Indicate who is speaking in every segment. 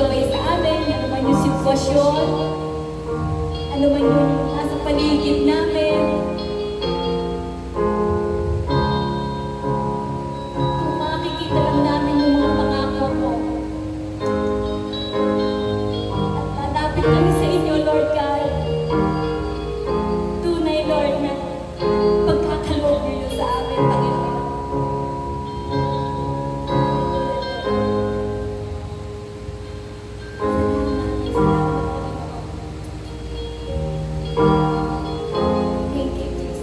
Speaker 1: gabay sa amin, ano man yung sitwasyon, ano man yung nasa paligid namin. Kung makikita lang namin yung mga pangako mo. At lalapit kami sa inyo, Lord God. Tunay, Lord, na pagkakaloob niyo sa amin, Panginoon. Thank you, Jesus.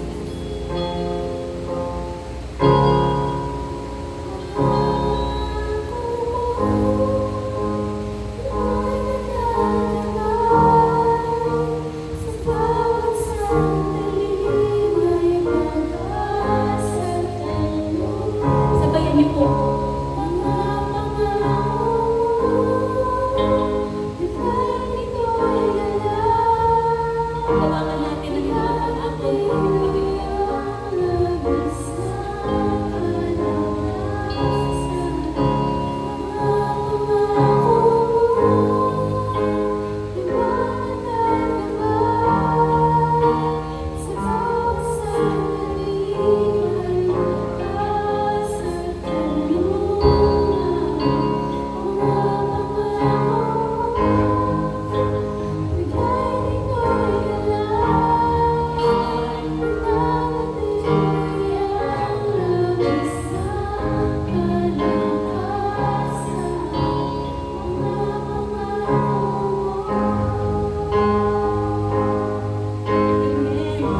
Speaker 1: Sabayan niyo po. Hawakan natin ang mga pangako mo, Panginoon. Amen.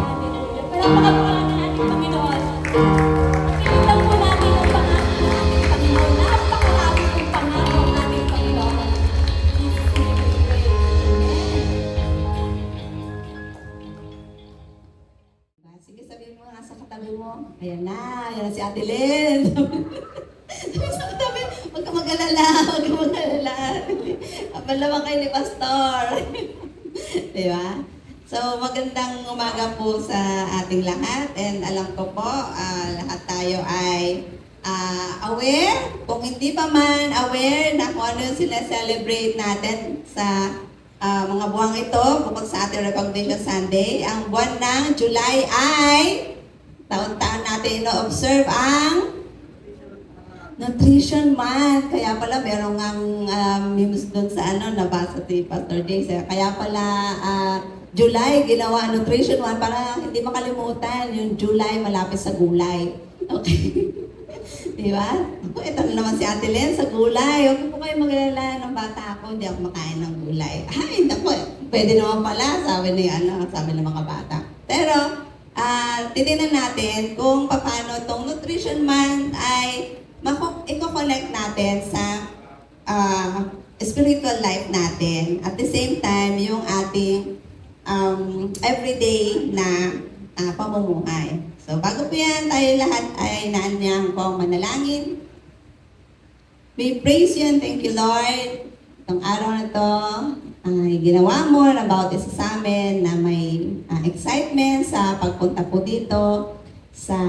Speaker 1: Hallelujah. Palakpakan po natin ating Panginoon. Pakinggan po natin ang pangako ng ating Panginoon. Napakarami pong pangako ng ating Panginoon.
Speaker 2: Sige, sabihin mo nga sa katabi mo. Ayan na si Ate Len. Sabi sa katabi, huwag ka mag-alala, huwag ka mag-alala. Malamang kayo ni Pastor. Diba? So, magandang umaga po sa ating lahat. And alam ko po, lahat tayo ay aware. Kung hindi pa man aware na kung ano yung sila-celebrate natin sa mga buwang ito, bukod sa ating Recognition Sunday, ang buwan ng July ay taon-taon natin ino-observe ang Nutrition Month. Kaya pala merong ang memes doon sa nabasa si Pastor James. Kaya pala July ginawa Nutrition Month para hindi makalimutan yung July malapit sa gulay. Okay? Diba? Ako, ito na naman si Ate Len sa gulay. Huwag po kayo mag-alala ng bata ako, hindi ako makain ng gulay. Ay, naku, pwede naman pala, sabi ng mga bata. Pero, titignan natin kung paano itong Nutrition Month ay i-connect natin sa spiritual life natin. At the same time, yung ating everyday na pamumuhay. So, bago po yan, tayo lahat ay naanyang pong manalangin. We praise you and thank you, Lord. Itong araw na to ay ginawa mo na bawat isa sa amin na may excitement sa pagpunta po dito sa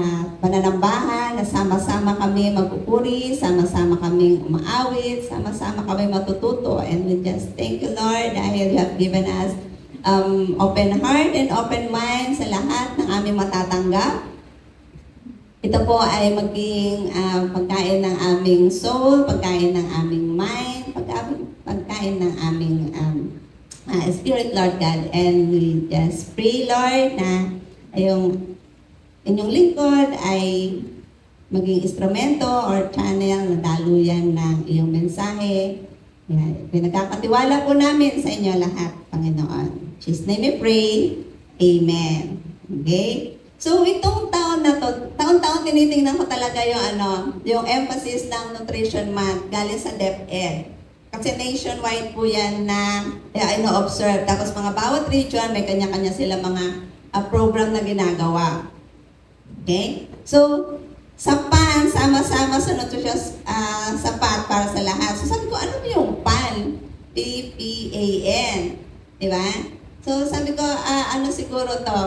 Speaker 2: pananambahan, na sama-sama kami magpupuri, sama-sama kami umaawit, sama-sama kami matututo. And we just thank you, Lord, dahil you have given us open heart and open mind sa lahat ng aming matatanggap. Ito po ay maging pagkain ng aming soul, pagkain ng aming mind, pagkain ng aming spirit, Lord God. And we just pray, Lord, na yung inyong lingkod ay maging instrumento or channel na daluyan ng iyong mensahe. Yan. Pinagkakatiwala po namin sa inyo lahat, Panginoon. In Jesus' name we pray. Amen. Okay? So, itong taon na to, taon-taon tinitingnan ko talaga yung emphasis ng Nutrition Month galing sa DepEd. Kasi nationwide po yan na ino-observe. Tapos mga bawat region, may kanya-kanya sila mga program na ginagawa. Okay? So, sa PAN, sama-sama sa nutrition sapat para sa lahat. So, sabi ko, ano yung PAN? P-P-A-N. Diba? So, sabi ko, siguro to?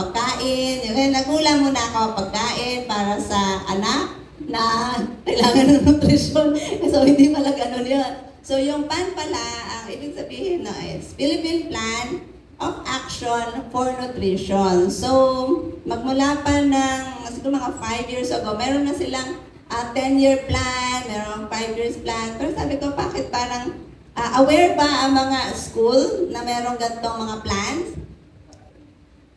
Speaker 2: Pagkain. Nagulang muna ako, pagkain para sa anak na kailangan ng nutrisyon. So, hindi pala ganun yun. So yung PAN pala, ang ibig sabihin no, is Philippine Plan of Action for Nutrition. So magmula pa ng siguro mga 5 years ago, meron na silang 10-year plan, meron 5 years plan. Pero sabi ko, bakit parang aware ba ang mga school na meron ganitong mga plans?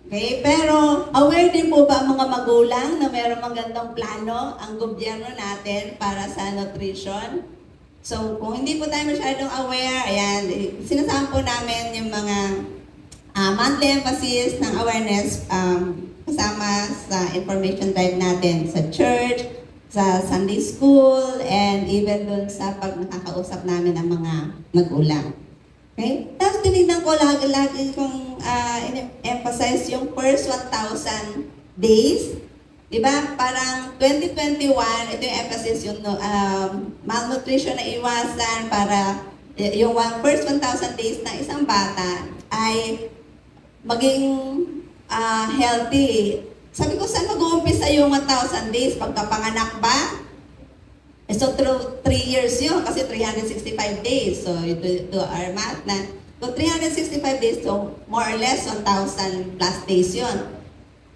Speaker 2: Okay, pero aware din po ba ang mga magulang na meron magandang plano ang gobyerno natin para sa nutrition? So, kung hindi po tayo masyadong aware, ayan, sinasama po namin yung mga monthly emphasis ng awareness kasama sa information drive natin sa church, sa Sunday school, and even dun sa pag nakakausap namin ang mga magulang. Okay? Tapos tinignan ko lagi kong emphasize yung first 1,000 days. Diba? Parang 2021, ito yung emphasis, yung malnutrition na iwasan para yung first 1,000 days ng isang bata ay maging healthy. Sabi ko, saan mag-uumpisa yung 1,000 days? Pagkapanganak ba? So, through 3 years yun, kasi 365 days. So, ito our math na. So, 365 days, so more or less 1,000 plus days yun.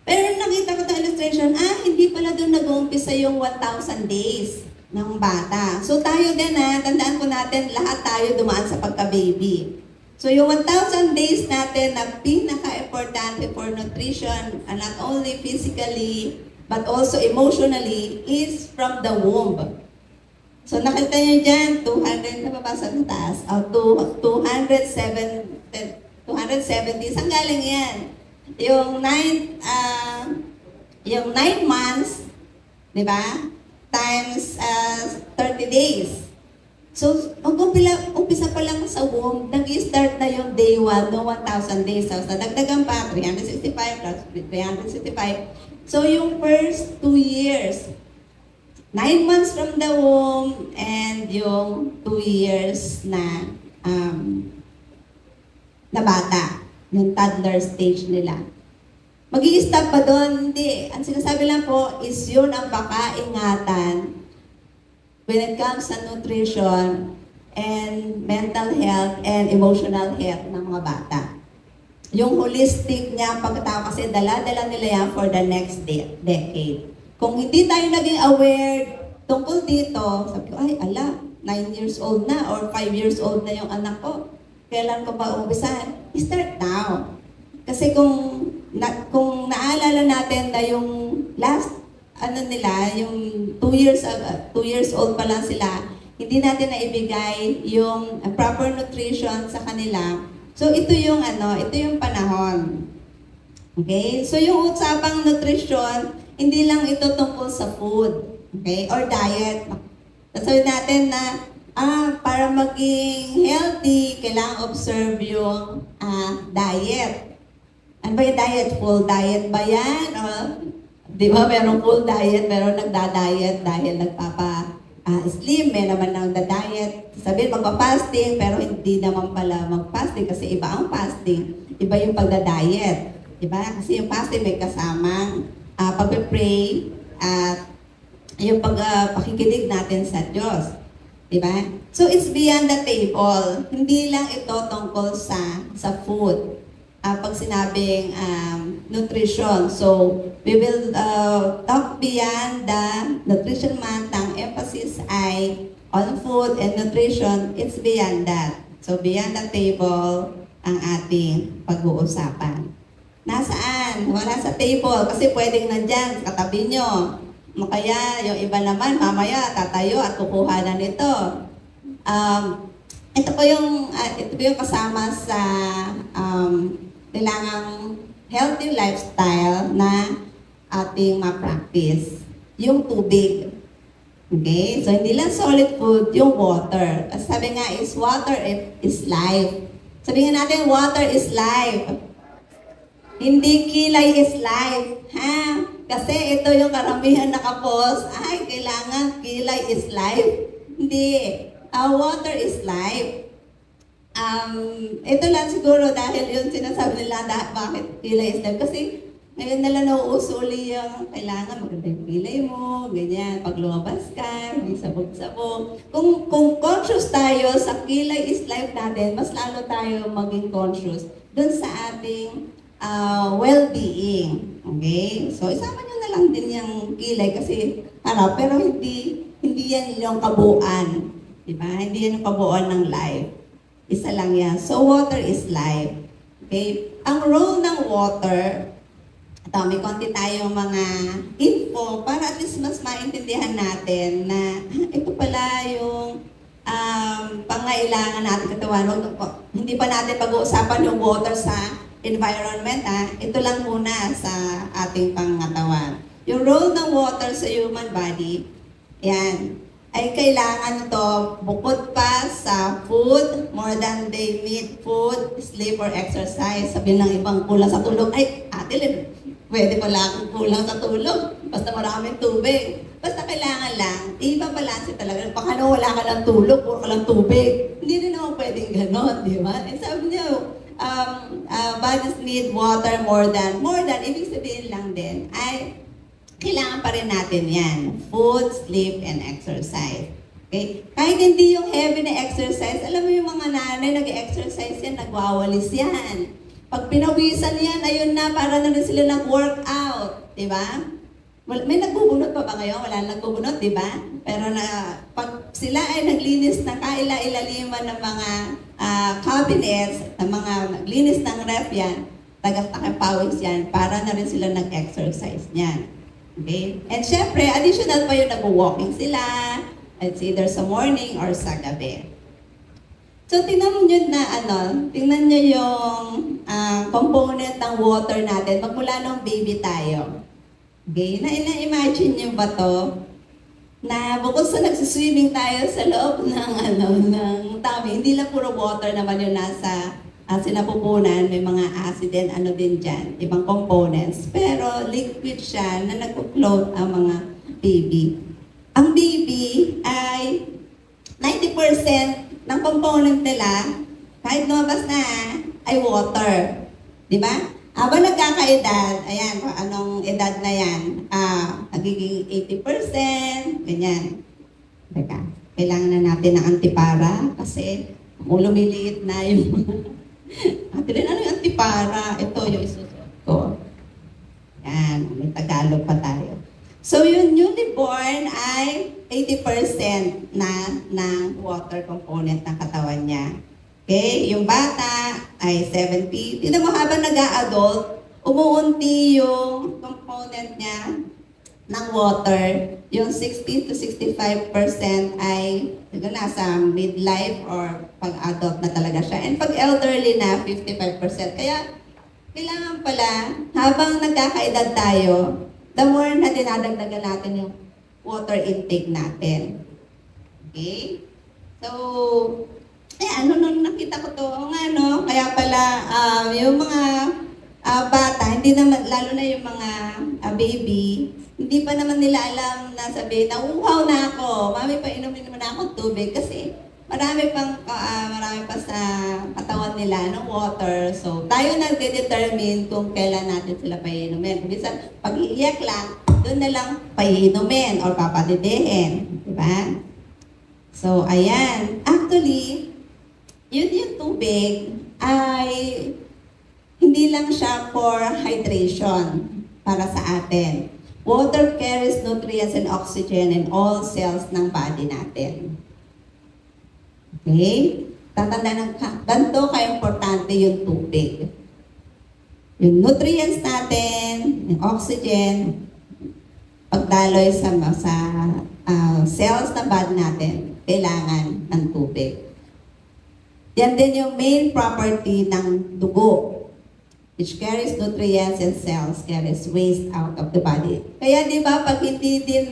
Speaker 2: Pero nakita ko sa illustration, hindi pala doon nag-uumpisa yung 1,000 days ng bata. So, tayo din tandaan po natin, lahat tayo dumaan sa pagka-baby. So, yung 1,000 days natin na pinaka-importante for nutrition, and not only physically, but also emotionally, is from the womb. So, nakita nyo dyan, 200, nababasa sa taas, 270, saan galing yan? Yung 9 months, di ba? Times 30 days. So, umpisa pa lang sa womb, nag-start na yung day 1 no 1,000 days. So, nadagdagan pa, 365 plus 365. So, yung first 2 years, 9 months from the womb, and yung 2 years na bata, yung toddler stage nila. Mag-i-stop pa doon? Hindi. Ang sinasabi lang po is yun ang pakaingatan when it comes sa nutrition and mental health and emotional health ng mga bata. Yung holistic niya pagkatao kasi dala-dala nila yan for the next decade. Kung hindi tayo naging aware tungkol dito, sabi ko, 9 years old na or 5 years old na yung anak ko. Kailan ko ba umpisahan? Start now. Kasi kung naalala natin na yung last yung 2 years old pa lang sila, hindi natin naibigay yung proper nutrition sa kanila. So ito yung panahon. Okay? So yung usapang nutrition, hindi lang ito tungkol sa food, okay? Or diet. Sasabihin natin na para maging healthy, kailangan observe yung diet. Ano ba yung diet? Full diet ba yan? Di ba, merong full diet, pero nagda-diet dahil nagpapa-slim, may naman nagda-diet. Sabihin, magpa-fasting, pero hindi naman pala mag-fasting kasi iba ang fasting. Iba yung pagda-diet. Diba? Kasi yung fasting may kasamang pag-pray at yung pakikinig natin sa Diyos. Diba? So, it's beyond the table. Hindi lang ito tungkol sa food. Pag sinabing nutrition. So, we will talk beyond the nutrition month. Ang emphasis ay on food and nutrition. It's beyond that. So, beyond the table ang ating pag-uusapan. Nasaan? Wala sa table kasi pwedeng nandyan, katabi nyo. Kaya yung iba naman, mamaya tatayo at kukuha na nito. Ito po yung kasama sa kailangang healthy lifestyle na ating ma-practice. Yung tubig. Okay? So, hindi lang solid food, yung water. Sabi nga is water is life. Sabihin natin, water is life. Hindi kilay is life. Ha? Kasi ito yung karamihan nakapost, kailangan kilay is life. Hindi. Water is life. Ito lang siguro dahil yung sinasabi nila bakit kilay is life. Kasi Ngayon na lang nauuso uli yung kailangan maganda yung kilay mo, ganyan. Pag lumabas ka, may sabog-sabog. Kung conscious tayo sa kilay is life natin, mas lalo tayo maging conscious dun sa ating well-being. Okay? So, isama nyo na lang din yung kilay kasi harap, pero hindi yan yung kabuuan. Diba? Hindi yan yung kabuuan ng life. Isa lang yan. So, water is life. Okay? Ang role ng water, ito, may konti tayong mga info para at least mas maintindihan natin na ito pala yung pangailangan natin katawan. Hindi pa natin pag-uusapan yung water sa environment. Ito lang muna sa ating pangatawan. Yung role ng water sa human body, yan, ay kailangan ito bukod pa sa food, more than they need food, sleep, or exercise. Sabi ng ibang kulang sa tulog, ay, ate Lynn, pwede pala akong kulang sa tulog. Basta maraming tubig. Basta kailangan lang, iba balanse talaga. Baka na wala ka ng tulog, puro ka lang tubig. Hindi rin naman pwedeng ganon, di ba? And sabi niyo, bodies need water more than, ibig sabihin lang din, ay kailangan pa rin natin yan. Food, sleep, and exercise. Okay? Kahit hindi yung heavy na exercise, alam mo yung mga nanay nag-exercise yan, nagwawalis yan. Pag pinawisan yan, ayun na, para na rin sila nag-workout. Diba? May nagbubunot pa ba ngayon? Wala nagbubunot, diba? Pero pag sila ay naglinis na kaila-ilaliman ng mga cabinets, ng mga naglinis ng ref yan, tagas-takang pawis yan, para na rin sila nag-exercise niyan. Okay? And syempre, additional pa yung nag-walking sila, it's either sa morning or sa gabi. So, tingnan nyo na tingnan nyo yung component ng water natin magmula nung baby tayo. Okay? Na-imagine nyo ba to? Na bukod sa nagsiswimming tayo sa loob ng tummy, hindi lang puro water naman yung nasa sinapupunan, may mga acid and din dyan, ibang components. Pero liquid siya na nag-float ang mga baby. Ang baby ay 90% ng component nila, kahit lumabas na, ay water. Di ba? Habang nagkakaedad, ayan, anong edad na yan? Nagiging 80%, ganyan. Teka, kailangan na natin ng antipara kasi lumiliit na yung Ate Lynn, ano yung antipara? Ito yung isusuot ko. Yan, may Tagalog pa tayo. So, yung newly born ay 80% na ng water component ng katawan niya. Okay? Yung bata ay 70. Tignan mo, habang nag-a-adult, umuunti yung component niya ng water. Yung 60 to 65% ay nasa midlife or pag-adult na talaga siya. And pag elderly na, 55%. Kaya, kailangan pala, habang nagkakaedad tayo, the more na dinadagdagan natin yung water intake natin. Okay? So, nung nakita ko to, kaya pala, yung mga bata, hindi naman, lalo na yung mga baby, hindi pa naman nila alam na sabihin na, uhaw na ako, mami, painumin mo na akong tubig kasi marami pa sa katawan nila ng water. So, tayo nagde-determine kung kailan natin sila painumin. Minsan, pag iiyak lang, doon na lang painumin or papadidihin. Diba? So, ayan. Actually, yun yung tubig ay hindi lang siya for hydration para sa atin. Water carries nutrients and oxygen in all cells ng body natin. Okay? Tatanda ng ganito ka-importante yung tubig. Yung nutrients natin, yung oxygen, pagdaloy sa cells ng body natin, kailangan ng tubig. Yan din yung main property ng dugo, which carries nutrients and cells, carries waste out of the body. Kaya di ba, pag hindi din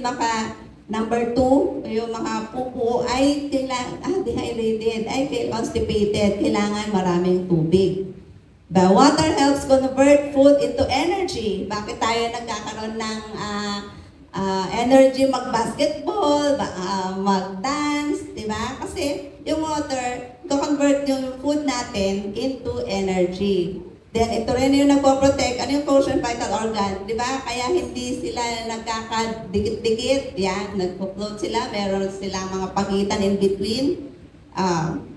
Speaker 2: number 2, yung mga pupo ay dehydrated, ay constipated, kailangan maraming tubig. The water helps convert food into energy. Bakit tayo nagkakaroon ng energy mag-basketball, mag-dance, di ba? Kasi yung water, convert yung food natin into energy. Then ito rin yung nagpo-protect. Ano yung quotient vital organ? Di ba? Kaya hindi sila nagkakadikit-dikit. Yan, nagpo-float sila. Meron silang mga pagitan in between.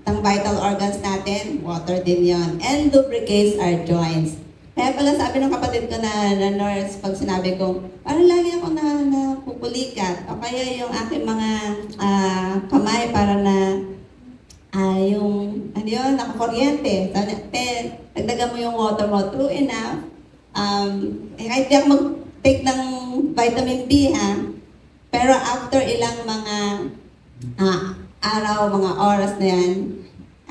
Speaker 2: Ang vital organs natin, water din yon. And lubricates our joints. Kaya pala sabi ng kapatid ko na nurse, pag sinabi ko, parang lagi ako napupulikat. O kaya yung aking mga kamay para na yung, ano yun, nakakuryente. So, dagdagan mo yung water mo, true enough. Kahit di ako mag-take ng vitamin B, ha? Pero after ilang mga araw, mga oras na yan,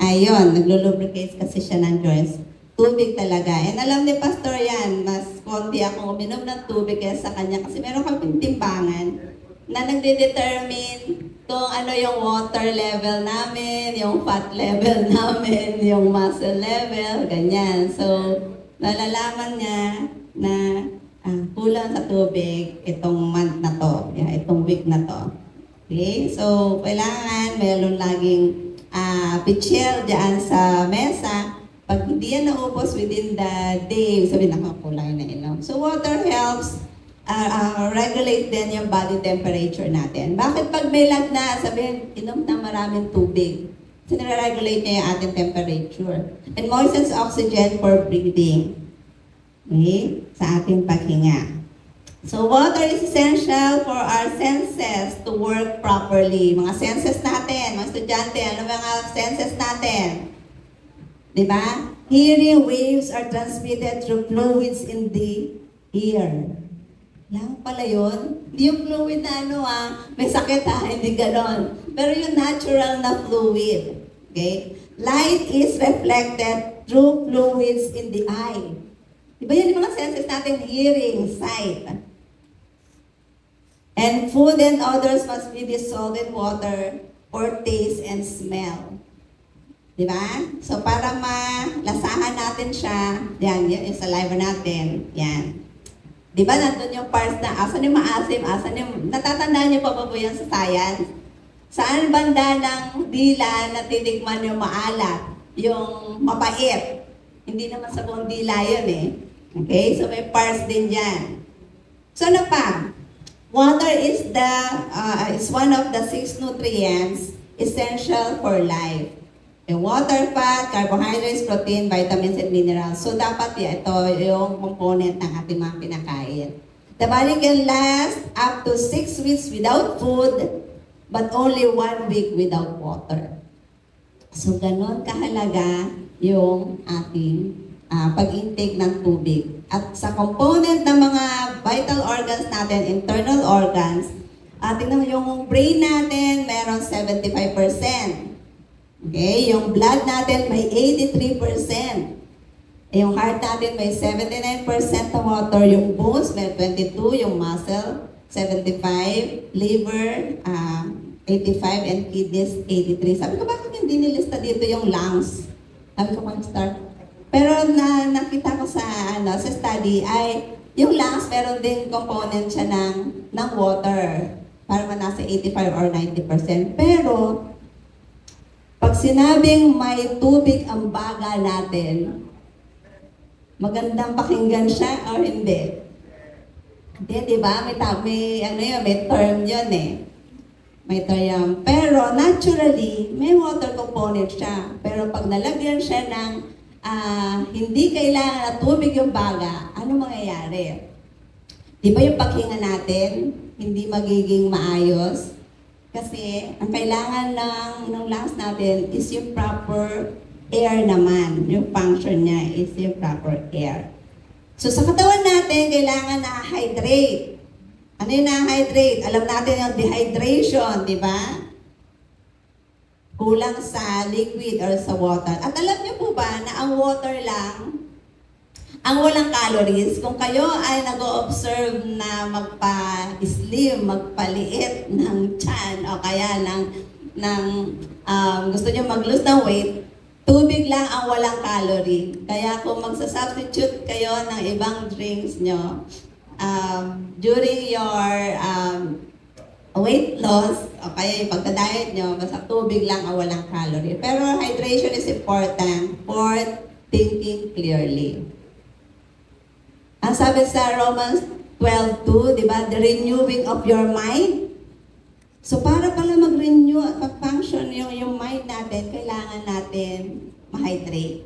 Speaker 2: ayun, naglulubricate kasi siya ng joints. Tubig talaga. And alam ni Pastor yan, mas konti akong uminom ng tubig kaysa sa kanya kasi meron kaming timbangan na nagde-determine kung ano yung water level namin, yung fat level namin, yung muscle level, ganyan. So, nalalaman niya na kulang sa tubig itong month na to, itong week na to. Okay? So, kailangan meron laging pitchel dyan sa mesa. Pag hindi yan naubos within the day, sabi nakakulay na inom. So, water helps regulate din yung body temperature natin. Bakit pag may lagnat, sabihin, inom na maraming tubig. So, nire-regulate niya yung ating temperature. And moistens oxygen for breathing. Okay? Sa ating paghinga. So, water is essential for our senses to work properly. Mga senses natin, mga estudyante, ano mga senses natin? Diba? Hearing waves are transmitted through fluids in the ear. Lang pala yun. Hindi yung fluid na may sakit hindi ganon. Pero yung natural na fluid. Okay? Light is reflected through fluids in the eye. Diba yan yung mga senses natin? Hearing, sight. And food and odors must be dissolved in water for taste and smell. Diba? So para malasahan natin siya, yan yung saliva natin. Yan. Di ba nandun yung parts na asan yung maasim, asan yung... Natatandaan niyo pa ba po yan sa science? Saan banda ng dila na tinikman yung maalat? Yung mapait? Hindi naman sa buong dila yun Okay? So may parts din dyan. So ano pa? Water is one of the 6 nutrients essential for life. Yung water, fat, carbohydrates, protein, vitamins, and minerals. So, dapat ito yung component ng ating mga pinakain. The body can last up to 6 weeks without food, but only 1 week without water. So, ganon kahalaga yung ating pag-intake ng tubig. At sa component ng mga vital organs natin, internal organs, tingnan mo yung brain natin, meron 75%. Okay, yung blood natin may 83%. Yung heart natin may 79% ng water, yung bones may 22, yung muscle 75, liver 85, and kidneys 83. Sabi ko, bakit hindi nilista dito yung lungs? Sabi ko, mag-start. Pero nakita ko sa study ay yung lungs meron din component siya ng water para nasa 85 or 90%. Pero pag sinabing may tubig ang baga natin, magandang pakinggan siya or hindi? Hindi, di ba? May term yun May term. Pero naturally, may water component siya. Pero pag nalagyan siya ng hindi kailangan na tubig yung baga, ano mangyayari? Di ba yung paghinga natin, hindi magiging maayos? Kasi ang kailangan ng lungs natin is yung proper air naman. Yung function niya is yung proper air. So sa katawan natin, kailangan na-hydrate. Ano yung na-hydrate? Alam natin yung dehydration, di ba? Kulang sa liquid or sa water. At alam niyo po ba na ang water lang, ang walang calories, kung kayo ay nag-o-observe na magpa-slim, magpaliit ng tiyan, o kaya gusto nyo mag-lose ng weight, tubig lang ang walang calorie. Kaya kung magsa-substitute kayo ng ibang drinks nyo, during your weight loss, o kaya yung pagka-diet nyo, basta tubig lang ang walang calorie. Pero hydration is important for thinking clearly. Ang sabi sa Romans 12:2, di ba? The renewing of your mind. So para pala mag-renew at mag-function yung mind natin, kailangan natin ma-hydrate.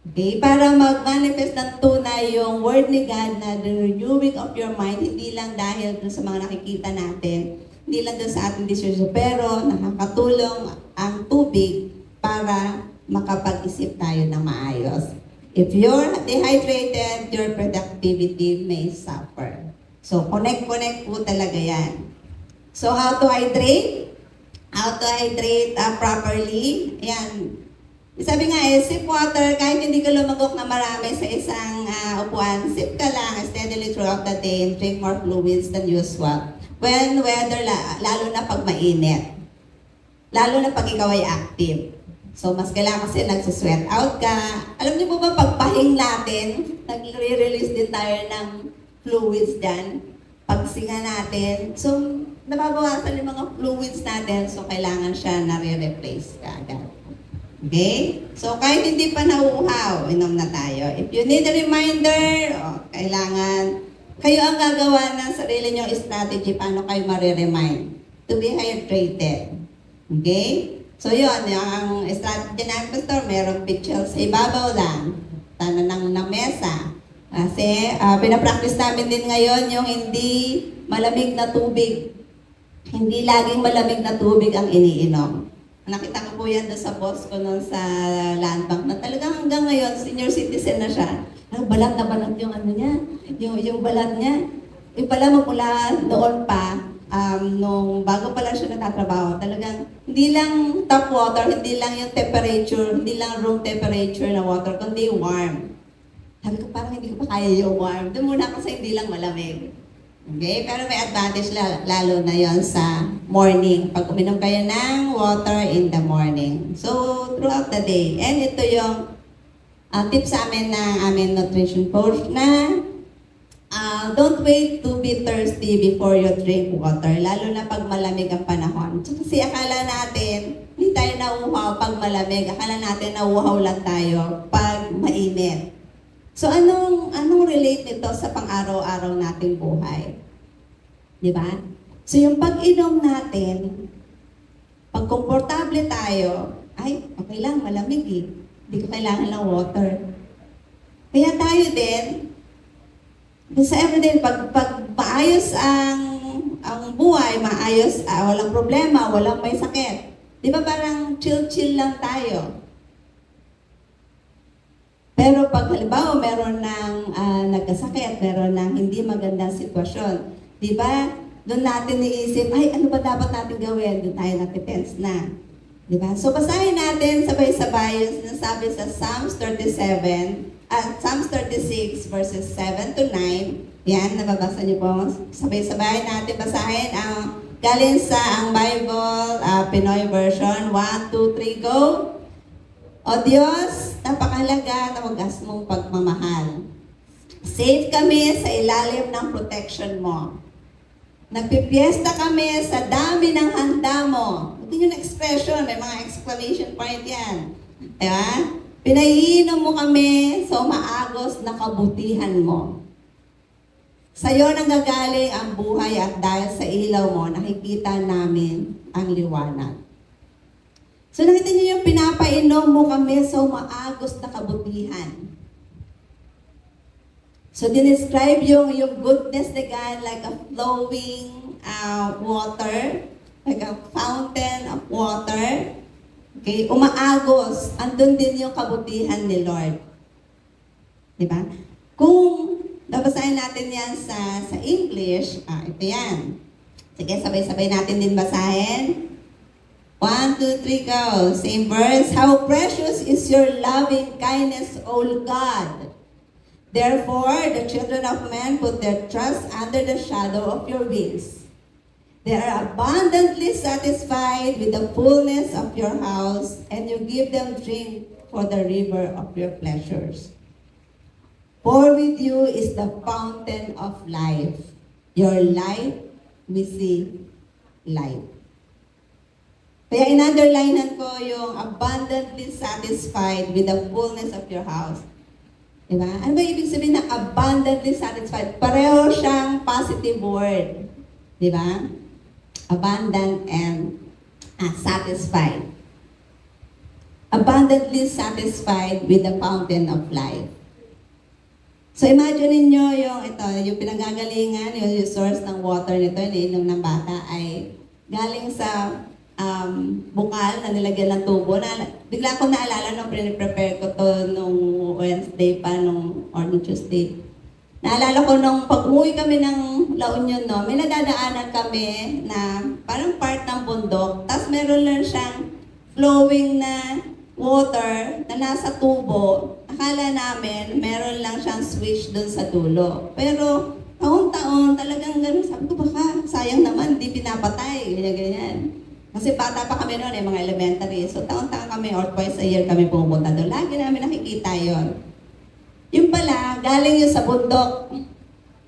Speaker 2: Okay? Para mag-manifest ng tunay yung word ni God na the renewing of your mind, hindi lang dahil dun sa mga nakikita natin, hindi lang dun sa ating decision, pero nakakatulong ang tubig para makapag-isip tayo ng maayos. If you're dehydrated, your productivity may suffer. So, connect po talaga yan. So, how to hydrate? How to hydrate properly? Ayan. Sabi nga sip water, kahit hindi ka lumagok na marami sa isang upuan, sip ka lang steadily throughout the day and drink more fluids than usual. When weather, lalo na pag mainit. Lalo na pag ikaw ay active. So, mas kailangan kasi nagsusweat out ka. Alam niyo po ba, pagpahing natin, nagre-release din tayo ng fluids dyan. Pagsinga natin. So, nababawasan yung mga fluids natin. So, kailangan siya na-replace ka agad. Okay? So, kahit hindi pa nauuhaw, inom na tayo. If you need a reminder, kailangan, kayo ang gagawa ng sarili nyo strategy paano kayo mariremind to be hydrated. Okay? So yun, ang strategy namin, Pastor, merong picture sa ibabaw lang, tanan ng mesa. Kasi pinapractice namin din ngayon yung hindi malamig na tubig. Hindi laging malamig na tubig ang iniinom. Nakita ko po yan doon sa boss ko noon sa land bank na talagang hanggang ngayon, senior citizen na siya. Balat na balat yung ano niya, yung balat niya. Yung pala magmula noon pa, nung bago pa lang siya natatrabaho, talagang hindi lang tap water, hindi lang yung temperature, hindi lang room temperature na water, kundi warm. Sabi ko, parang hindi ko pa kaya yung warm. Doon muna kasi hindi lang malamig. Okay? Pero may advantage lalo na yon sa morning. Pag uminom kayo ng water in the morning. So, throughout the day. And ito yung tip sa amin ng aming nutrition coach na don't wait to be thirsty before you drink water, lalo na pag malamig ang panahon. So, kasi akala natin, hindi tayo nauuhaw pag malamig. Akala natin nauuhaw lang tayo pag mainit. So, anong relate nito sa pang-araw-araw nating buhay? Di ba? So, yung pag-inom natin, pag komportable tayo, ay, okay lang, malamig eh. Hindi ko kailangan ng water. Kaya tayo din, sa everyday, pag maayos ang buhay, maayos, walang problema, walang may sakit. Di ba parang chill-chill lang tayo? Pero pag halimbawa meron ng nagkasakit, meron ng hindi magandang sitwasyon, di ba? Doon natin iisip, ay ano ba dapat natin gawin? Doon tayo natin-tense na. Di ba? So basahin natin sabay-sabay yung sinasabi sa Psalms 37, Psalms 36 verses 7 to 9. Yan, nababasa niyo po. Sabay-sabay natin basahin ang galing sa ang Bible, Pinoy version. 1, 2, 3, go! O Diyos, napakahalaga na wagas mong pagmamahal. Safe kami sa ilalim ng protection mo. Nagpipiesta kami sa dami ng handa mo. Ito yung expression, may mga exclamation point yan. Diba? Pinaiinom mo kami sa umaagos na kabutihan mo. Sa'yo nanggagaling ang buhay at dahil sa ilaw mo, nakikita namin ang liwanag. So nakita niyo yung pinapainom mo kami sa umaagos na kabutihan. So dinescribe yung goodness ni God like a flowing water, like a fountain of water. Okay, umaagos, andun din yung kabutihan ni Lord. Diba? Kung babasahin natin yan sa English, ito yan. Sige, sabay-sabay natin din basahin. 1, 2, 3, go. Same verse. How precious is your loving kindness, O God. Therefore, the children of men put their trust under the shadow of your wings. They are abundantly satisfied with the fullness of your house, and you give them drink for the river of your pleasures. For with you is the fountain of life. Your light, we see light. Kaya in-underlinean ko yung abundantly satisfied with the fullness of your house. Diba? Ano ba ibig sabihin ng abundantly satisfied? Pareho siyang positive word. Diba? Abundant and satisfied. Abundantly satisfied with the fountain of life. So imagine niyo yung pinanggagalingan, yung source ng water nito, iniinom ng bata ay galing sa bukal na nilagyan ng tubo. Bigla ko naalala nung prepare ko to nung Wednesday pa, or nung Tuesday. Naalala ko nung pag-uwi kami ng La Union, no, may nadadaanan kami na parang part ng bundok, tapos meron lang siyang flowing na water na nasa tubo. Akala namin, meron lang siyang switch doon sa dulo. Pero, taon-taon, talagang gano'n. Sabi ko, baka sayang naman, di pinapatay. Ganyan. Kasi bata pa kami noon, mga elementary. So, taon-taon kami, or twice a year kami pumunta doon. Lagi namin nakikita yon. Yung pala, galing yun sa bundok.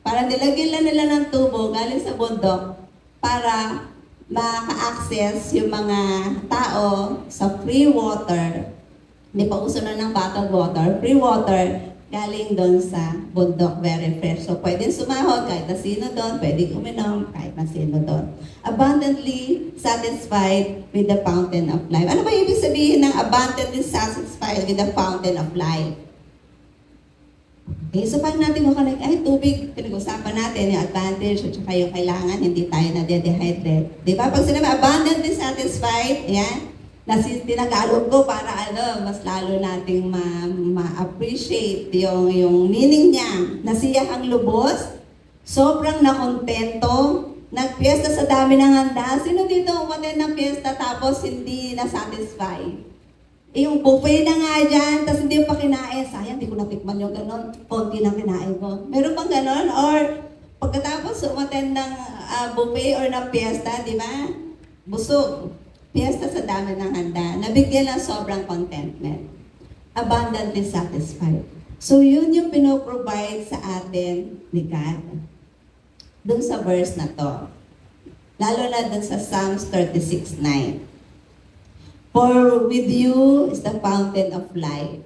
Speaker 2: Parang nilagyan lang nila ng tubo, galing sa bundok, para maka-access yung mga tao sa free water. Hindi pa uso na ng bottled water. Free water galing doon sa bundok, very fresh. So, pwedeng sumahod kahit na sino doon, pwedeng uminom kahit na sino doon. Abundantly satisfied with the fountain of life. Ano ba ibig sabihin ng abundantly satisfied with the fountain of life? Okay, so paano natin makonect? Ay, tubig, pinag-usapan natin yung advantage at saka yung kailangan, hindi tayo na-dehydrate. Di ba? Pag sinabi, abundantly satisfied, yan, tinagalog ko para mas lalo nating ma-appreciate yung meaning niya. Nasiyahang lubos, sobrang nakontento, nagpiesta sa dami ng handa. Sino dito umaten ng piesta tapos hindi na-satisfy? Yung buffet na nga dyan, tapos hindi pa kinain. Sayang, hindi ko natikman yung ganon. Konti lang kinain ko. Meron bang ganon? Or pagkatapos umaten ng buffet or ng piesta, di ba? Busog. Piesta sa dami ng handa. Nabigyan ng sobrang contentment. Abundantly satisfied. So yun yung pinoprovide sa atin ni God. Dun sa verse na to. Lalo na dun sa Psalms 36:9. For with you is the fountain of life.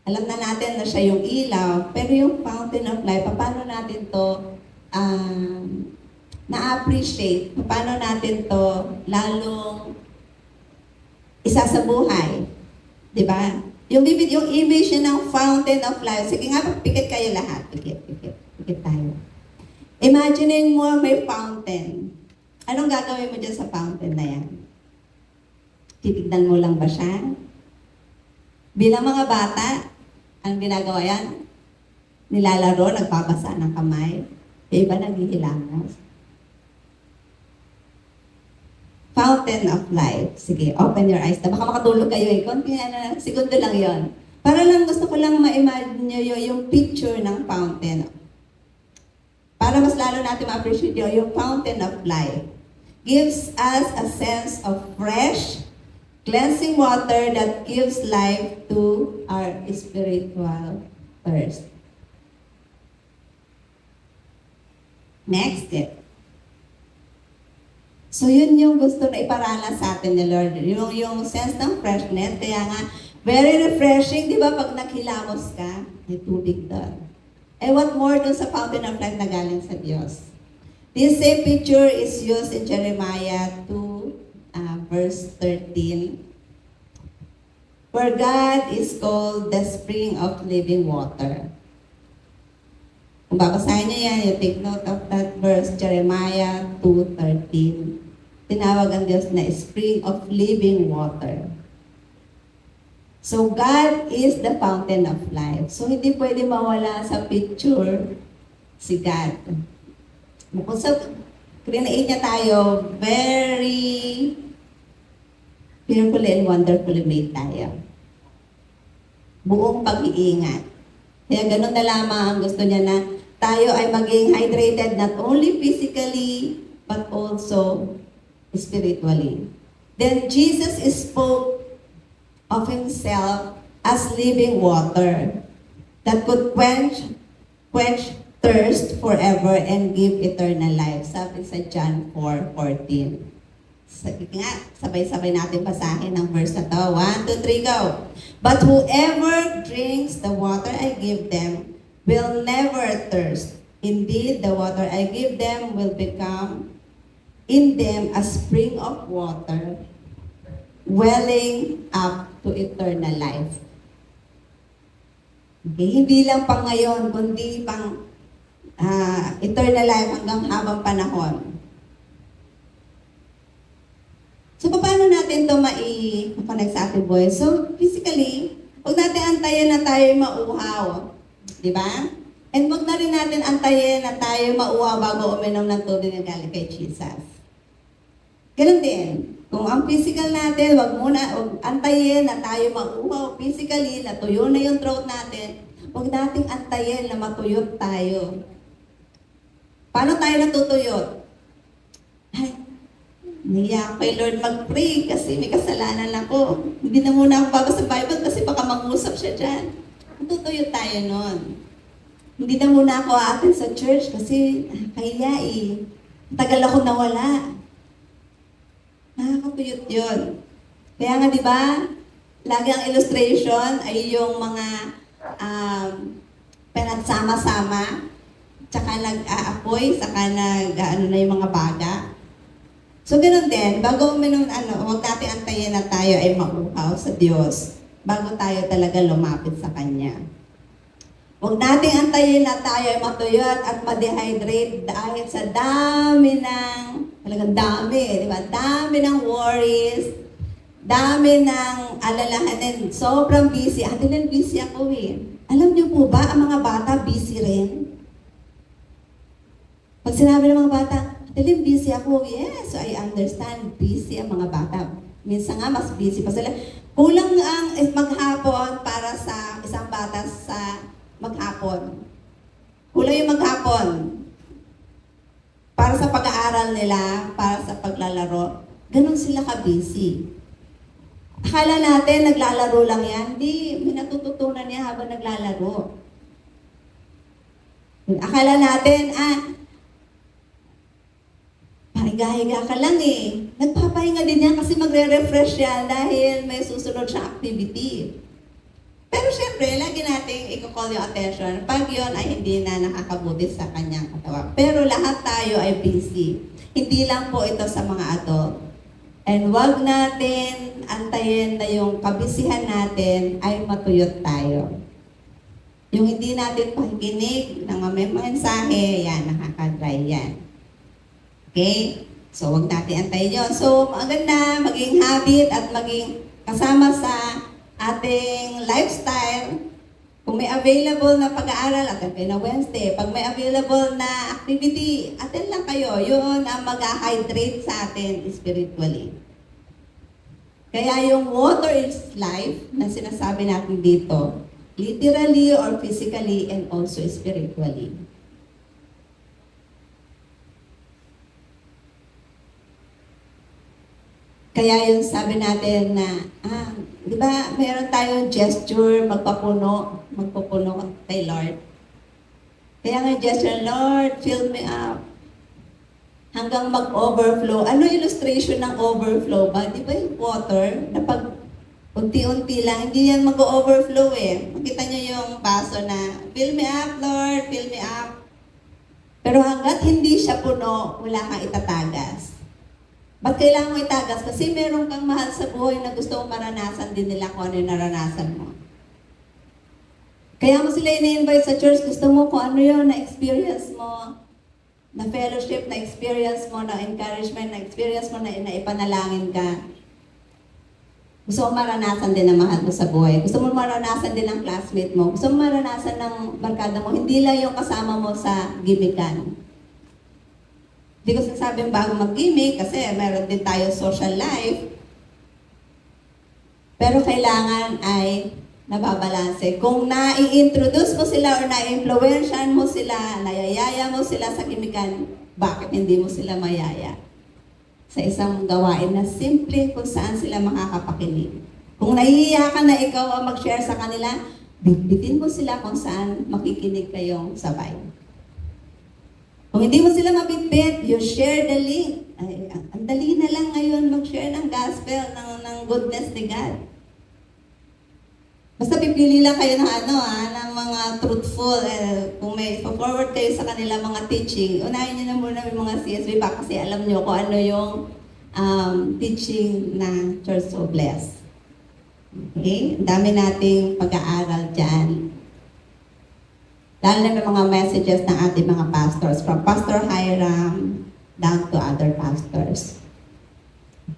Speaker 2: Alam na natin na siya yung ilaw, pero yung fountain of life, paano natin to na-appreciate? Paano natin to lalong isa sa buhay? Diba? Yung image ng fountain of life. Sige nga, pikit kayo lahat. Pikit tayo. Imaginein mo may fountain. Anong gagawin mo dyan sa fountain na yan? Titignan mo lang ba siya? Bilang mga bata, ang ginagawa yan? Nilalaro, nagpapasa ng kamay. Yung iba naghihilamos. Fountain of life. Sige, open your eyes. Baka makatulog kayo eh. Konti na, segundo lang yon. Para lang gusto ko lang ma-imagine nyo yung picture ng fountain. Para mas lalo natin ma-appreciate yung fountain of life. Gives us a sense of fresh, cleansing water that gives life to our spiritual thirst. Next step. So yun yung gusto na iparanas sa atin ni Lord. Yung sense ng freshness. Kaya nga, very refreshing. Di ba pag naghilamos ka, may tubig doon. And what more dun sa fountain of life na galing sa Diyos. This same picture is used in Jeremiah 2, verse 13. Where God is called the spring of living water. Kung babasahin niyo yan, you take note of that verse, Jeremiah 2:13. Tinawag ang Diyos na spring of living water. So God is the fountain of life. So hindi pwede mawala sa picture si God. Bukod sa create niya tayo, very fearfully and wonderfully made tayo. Buong pag-iingat. Kaya ganun na lamang ang gusto niya na tayo ay maging hydrated not only physically, but also spiritually. Then Jesus spoke of Himself as living water that could quench thirst forever and give eternal life. Sabi sa John 4:14. Sige nga, sabay-sabay natin basahin ang verse na to. 1, 2, 3, go! But whoever drinks the water I give them will never thirst. Indeed, the water I give them will become in them a spring of water, welling up to eternal life. Okay, hindi lang pang ngayon, kundi pang eternal life hanggang habang panahon. So, paano natin ito ma-connect sa ating buhay? So, physically, huwag natin antayin na tayo mauhaw. Di ba? And huwag na rin natin antayin na tayo mauhaw bago uminom ng tubig ng galing kay Jesus. Ganun din. Kung ang physical natin, huwag antayin na tayo mauhaw physically, natuyo na yung throat natin. Huwag nating antayin na matuyot tayo. Paano tayo natutuyot? Ay, niya kay Lord mag-pray kasi may kasalanan ako. Hindi na muna ako babasa sa Bible kasi baka mangusap siya dyan. Matutuyot tayo nun. Hindi na muna ako aatin sa church kasi kaya tagal ako nawala. Nakakatuyot yun. Kaya nga di ba, lagi ang illustration ay yung mga pinagsama-sama, tsaka nag-aapoy, tsaka na yung mga baga. So, ganoon din, bago uminom, huwag natin antayin na tayo ay mauhaw sa Diyos bago tayo talaga lumapit sa Kanya. Huwag natin antayin na tayo ay matuyot at ma-dehydrate dahil sa dami ng, talagang dami, di ba? Dami ng worries, dami ng alalahanin. Sobrang busy. Ate Lynn, busy ako eh. Alam niyo po ba, ang mga bata busy rin? Pag sinabi ng mga bata, Ate Lynn, busy ako. Yes, I understand. Busy ang mga bata. Minsan nga, mas busy pa sila. Kulang ang maghapon para sa isang bata sa maghapon. Kulang yung maghapon para sa pag-aaral nila, para sa paglalaro. Ganon sila ka-busy. Akala natin, naglalaro lang yan. Hindi, may natututunan niya habang naglalaro. Akala natin, pahiga-higa ka lang eh. Nagpapahinga din yan kasi magre-refresh yan dahil may susunod siyang activity. Pero syempre, lagi nating i-call yung attention pag yun ay hindi na nakakabuti sa kanyang katawan. Pero lahat tayo ay busy. Hindi lang po ito sa mga adult. And wag natin antayin na yung kabisihan natin ay matuyot tayo. Yung hindi natin pakikinig ng may mensahe, yan, nakaka-dry yan. Okay? So, wag natin antayin yun. So, maganda maging habit at maging kasama sa ating lifestyle. Kung may available na pag-aaral, attend kayo na Wednesday. Pag may available na activity, attend lang kayo. Yun ang mag-hydrate sa atin spiritually. Kaya yung water is life na sinasabi natin dito, literally or physically and also spiritually. Kaya yung sabi natin na, di ba, meron tayong gesture, magpupuno kay Lord. Kaya nga gesture, Lord, fill me up. Hanggang mag-overflow. Ano illustration ng overflow ba? Di ba yung water, na pag unti-unti lang, hindi yan mag-overflow eh. Makita nyo yung baso na, fill me up, Lord, fill me up. Pero hanggat hindi siya puno, wala kang itatagas. Ba't kailangan mo itagas? Kasi meron kang mahal sa buhay na gusto mong maranasan din nila kung ano yung naranasan mo. Kaya mo sila ina-invite sa church, gusto mo kung ano yun na-experience mo, na fellowship, na-experience mo, na encouragement, na-experience mo, na ipanalangin ka. Gusto mo maranasan din ang mahal mo sa buhay. Gusto mo maranasan din ang classmate mo. Gusto mo maranasan ng barkada mo. Hindi lang yung kasama mo sa gimikan. Hindi ko sinasabing bago mag-gimmick kasi meron din tayo social life. Pero kailangan ay nababalanse. Kung nai-introduce mo sila or na-influensyan mo sila, nayayaya mo sila sa gimikan, bakit hindi mo sila mayaya? Sa isang gawain na simple kung saan sila makakapakinig. Kung nahihiya ka na ikaw ang mag-share sa kanila, bitbitin mo sila kung saan makikinig kayong sabay. Kung hindi mo sila mabitbit, you share the link. Ay, ang Dali na lang ngayon mag-share ng gospel, ng goodness ni God. Basta pipili lang kayo ng ng mga truthful. Kung may forward kayo sa kanila mga teaching, unahin nyo na muna yung mga CSB pa kasi alam nyo kung ano yung teaching na Church So Blessed. Okay? Ang dami nating pag-aaral dyan. Lalo na may mga messages ng ating mga pastors, from Pastor Hiram down to other pastors.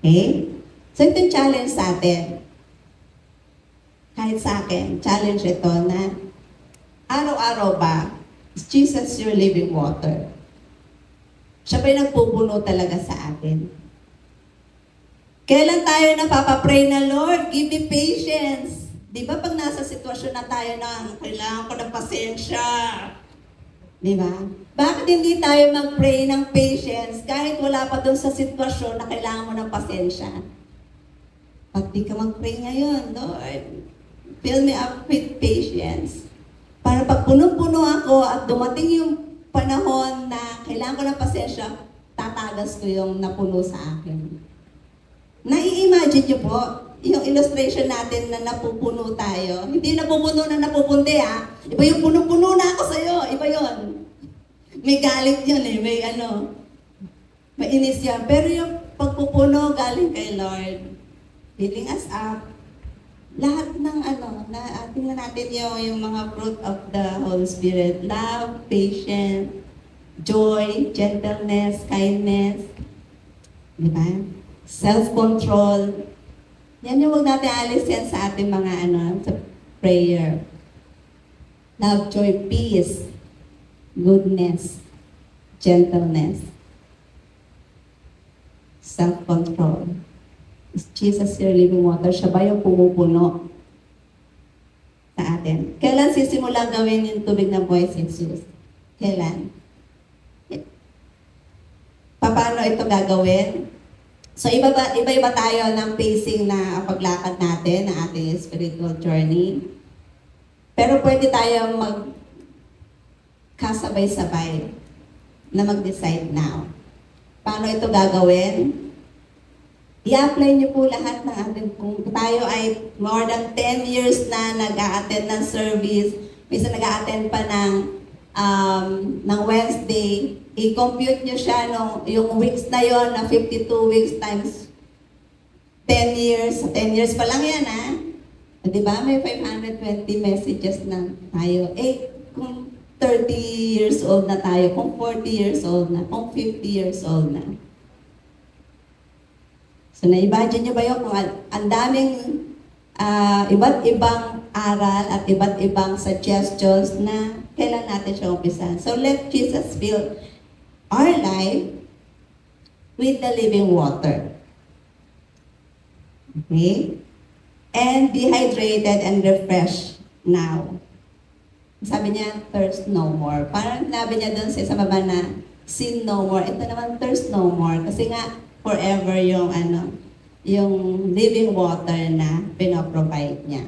Speaker 2: Okay? So ito yung challenge sa atin. Kahit sa akin, challenge ito na araw-araw ba, is Jesus your living water? Siya ba'y nagpupuno talaga sa atin? Kailan tayo napapapray na, Lord, give me patience? Di ba pag nasa sitwasyon na tayo na kailangan ko ng pasensya? Di ba? Bakit hindi tayo mag-pray ng patience kahit wala pa doon sa sitwasyon na kailangan mo ng pasensya? Pag di ka mag-pray ngayon, Lord, fill me up with patience. Para pag punong-puno ako at dumating yung panahon na kailangan ko ng pasensya, tatagas ko yung napuno sa akin. Nai-imagine niyo po, yung illustration natin na napupuno tayo. Hindi napupuno na napupunti Iba yung punong-puno na ako sa'yo. Iba yon. May galit yun may mainis yan. Pero yung pagpupuno galing kay Lord, filling us up, lahat ng tingnan natin yung mga fruit of the Holy Spirit. Love, patience, joy, gentleness, kindness, di ba? Self-control. Yan yung huwag natin alis yan sa ating mga sa prayer. Love, joy, peace, goodness, gentleness, self-control. Is Jesus your living water? Siya ba yung pumupuno sa atin? Kailan sisimula gawin yung tubig ng buhay si Jesus? Kailan? Paano ito gagawin? So, iba-iba tayo ng pacing na paglakad natin, na ating spiritual journey. Pero pwede tayo magkasabay-sabay na mag-decide now. Paano ito gagawin? I-apply niyo po lahat ng ating, kung tayo ay more than 10 years na nag-a-attend ng service, minsan nag-a-attend pa ng Wednesday, i-compute nyo siya yung weeks na yon na 52 weeks times 10 years. 10 years pa lang yan, Di ba? May 520 messages na tayo. Kung 30 years old na tayo, kung 40 years old na, kung 50 years old na. So, na-imagine nyo ba yun kung ang daming iba't ibang aral at iba't ibang suggestions na kailan natin siya umpisan. So, let Jesus fill our life with the living water. Okay? And be hydrated and refreshed now. Sabi niya, thirst no more. Parang sinabi niya doon sa baba na, sin no more. Ito naman, thirst no more. Kasi nga, forever yung yung living water na pinoprovide niya.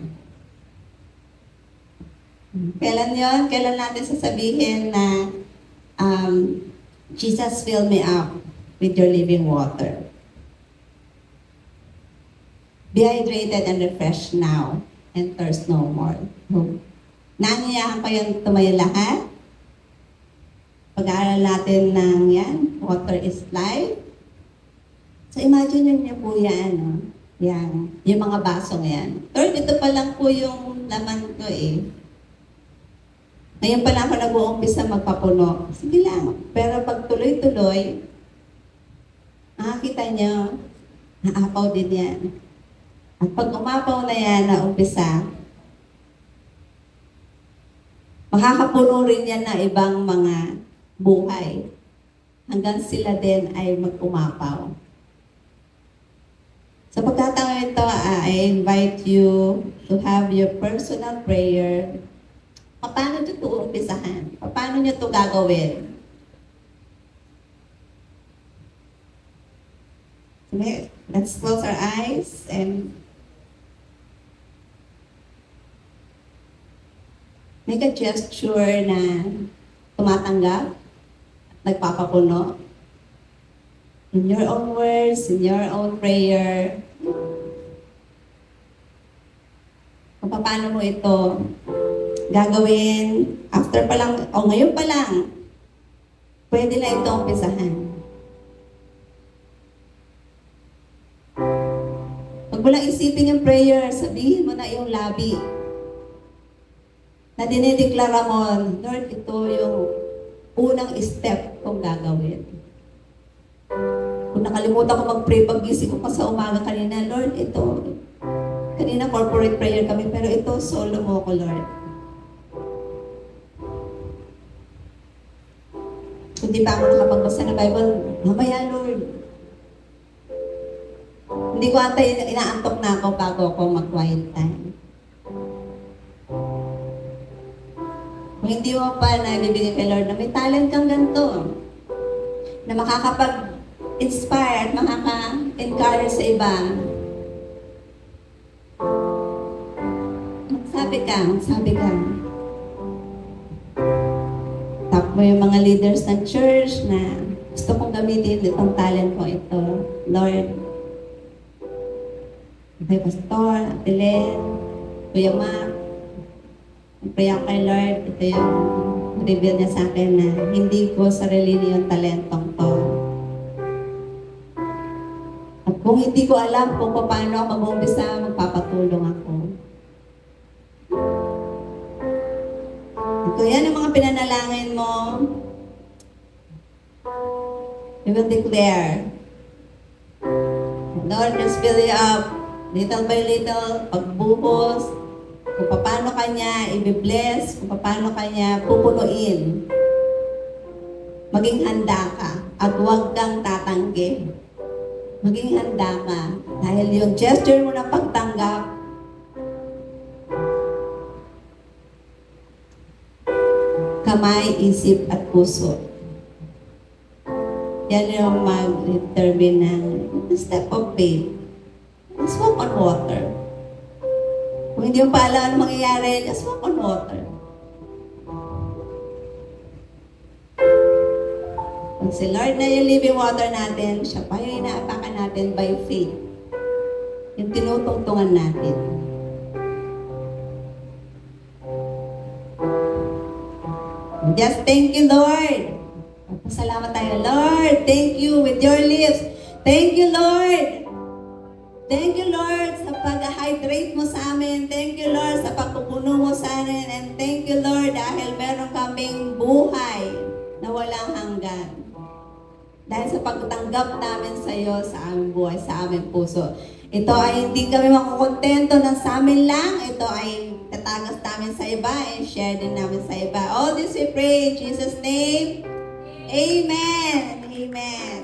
Speaker 2: Kailan yon? Kailan natin sasabihin na Jesus, fill me up with your living water. Be hydrated and refreshed now and thirst no more. Nangiyahan ko yung tumayo lahat. Pag-aaral natin ng yan, water is life. So imagine niyo po yan, yan, yung mga basong yan. Lord, ito pa lang po yung laman ko Ngayon pa lang ako nag-uumpisa magpapuno. Sige lang. Pero pag tuloy-tuloy, makakita niyo, naapaw din yan. At pag umapaw na yan na umpisa, makakapuno rin yan na ibang mga buhay. Hanggang sila din ay mag-umapaw. Sa pagkataon ito, I invite you to have your personal prayer. Paano nyo ito umpisahan? Paano nyo ito gagawin? Okay, let's close our eyes and make a gesture na tumatanggap, nagpapapuno. in your own words, in your own prayer, kung paano mo ito gagawin, after pa lang, o ngayon pa lang, pwede na ito umpisahan. Huwag mo lang isipin yung prayer, sabihin mo na yung labi. Na dinideklara mo, Lord, ito yung unang step kong gagawin. Kung nakalimutan ko mag-pray, pag-gising ko pa sa umaga kanina, Lord, ito, kanina corporate prayer kami, pero ito, solo mo ko, Lord. Kung di pa ako nakapagbasa ng Bible, mamaya, Lord. Hindi ko ata inaantok na ako bago ako mag-quiet time. Kung hindi mo pa na ibibigay kay Lord na may talent kang ganito, na makakapag-inspire at makaka-encourage sa iba, magsabi ka. Tap mo yung mga leaders ng church na gusto kong gamitin itong talent ko ito. Lord, kay Pastor, Ate Len, Kuya Mac, pray ako kay Lord, ito yung reveal niya sa akin na hindi ko sarili yung talentong to. At kung hindi ko alam kung paano ako mag-umpisa, magpapatulong ako. Ito yan ang mga pinanalangin mo. You will declare, Lord, just fill you up, little by little, pagbuhos, kung paano kanya i-bless, kung paano kanya pupunuin. Maging handa ka at huwag kang tatanggi. Maging handa ka dahil yung gesture mo na pagtanggap, kamay, isip at puso. Yan yung mag-determine ng step of faith. Just walk on water. Kung hindi mo pa alam ano mangyayari, just walk on water. Kung si Lord na yung living water natin, siya pa yung inaapakan natin by faith. Yung tinutungtungan natin. Just thank you, Lord. Pasalamat tayo, Lord. Thank you with your lips. Thank you, Lord. Thank you, Lord, sa pag-hydrate mo sa amin. Thank you, Lord, sa pagpupuno mo sa amin. And thank you, Lord, dahil meron kaming buhay na walang hanggan. Dahil sa pagtanggap namin sa iyo, sa aming buhay, sa aming puso. Ito ay hindi kami makukontento ng sa amin lang. Ito ay tatagas namin sa iba and share din namin sa iba. All this we pray in Jesus' name. Amen. Amen.